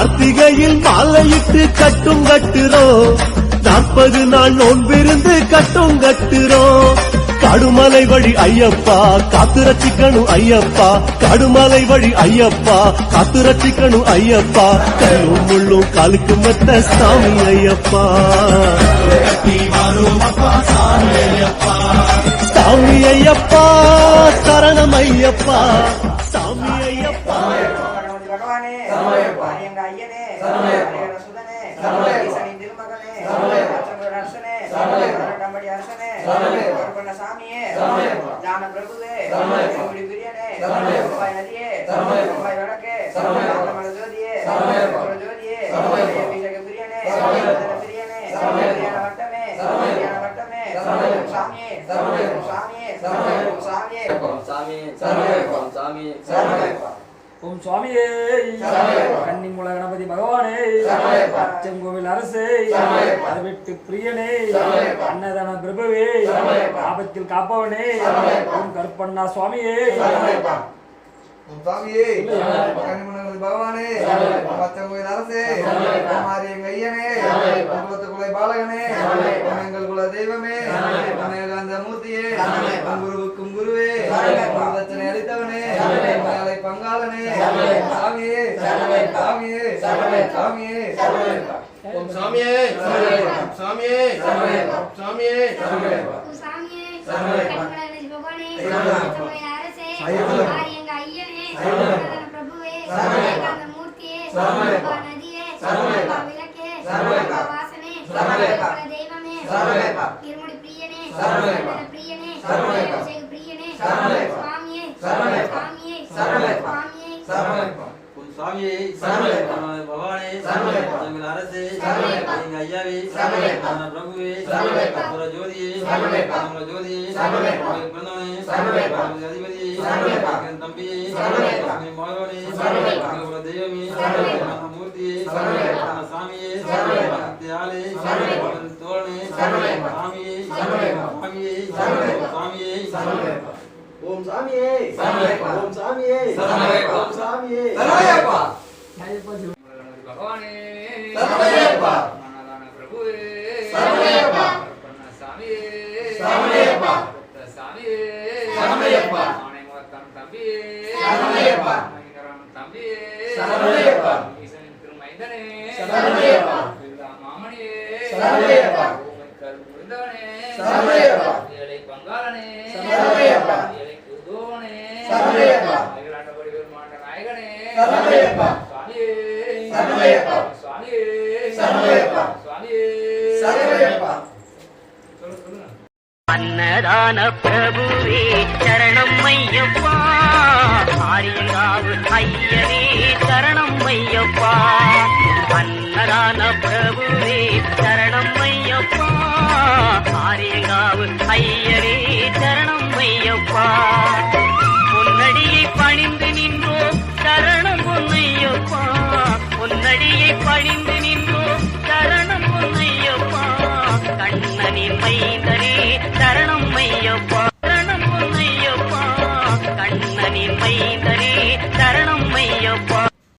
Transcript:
கார்த்திகையில் மாலையிட்டு கட்டும் கட்டுறோம் 40 நாள் நோன்பிருந்து கட்டும் கட்டுறோம் கடுமலை வழி ஐயப்பா காத்து ரட்சிக்கணும் ஐயப்பா கடுமலை வழி ஐயப்பா காத்து ரட்சிக்கணும் ஐயப்பா கல்லும் முள்ளும் காலுக்கு மெத்த சாமி ஐயப்பா சாமி ஐயப்பா சரணம் ஐயப்பா சாமி ஐயப்பா பகவானே எங்க ஐயனே சுதனே ஈசனின் திருமகனே அரசனே கம்படி அரசனே பண்ண சாமியே ஞான பிரபுவே பிரியனே நதியே வடக்கே ஜோதியே ஜோதியே பிரியனே பிரியனே வட்டமே வட்டமே சாமியே சாமியே சாமியே சாமியே சாமியே ஓம் சுவாமியே கன்னிமுல கணபதி பகவானே அச்சங்கோவில் அரசே அறுவெட்டு பிரியனே அன்னதான பிரபுவே ஆபத்தில் காப்பவனே ஓம் கருப்பண்ணா சுவாமியே சுவாமியே கன்னிமுல பகவானே அச்சங்கோவில் அரசே மாரியங்க ஐயனே குல பாலகனே எங்கள் குல தெய்வமே அநேகாந்த மூர்த்தியே குருவுக்கும் குருவே தட்சணை அளித்தவனே மலை பங்காளனே சாமியே சாமியே சாமியே ஓம் சாமியே சாமியே சாமியே சாமியே கன்னிமுல பகவானே அச்சங்கோவில் அரசே மாரியங்க ஐயனே பிரபுவே அநேகாந்த மூர்த்தியே நதியே விளக்கே வாசனே தெய்வமே இருமுடி பிரியனே பிரியனே பிரியனே சுவாமியே சுவாமியே சுவாமியே சாமியே பகவானே எங்கள் அரசே எங்க ஐயாவே பிரபுவே ஜோதியே ஜோதியே பிறந்தவனே அதிபதியே தம்பியே மகனே தெய்வமே மூர்த்தியே சாமியே ஆளே தோழனே சாமியே சாமியே சாமியே ஓம் சாமியே ஓம் சாமியே ஓம் சாமியே பகவானே அன்னதான பிரபுவே சாமியே சாமியே தம்பியே தம்பியே ஈசனின் திருமைந்தனே மாமணியே கருந்தவனே ஏழை பங்காளனே ஏழை குருதோனே அகிலாண்டபடி பெருமாண்ட நாயகனே சுவாமியே சுவாமியே சுவாமியே அன்னதான பிரபுவே சரணம் ஐயப்பா ஆரியங்காவு ஐயனே சரணம் ஐயப்பா அன்னதான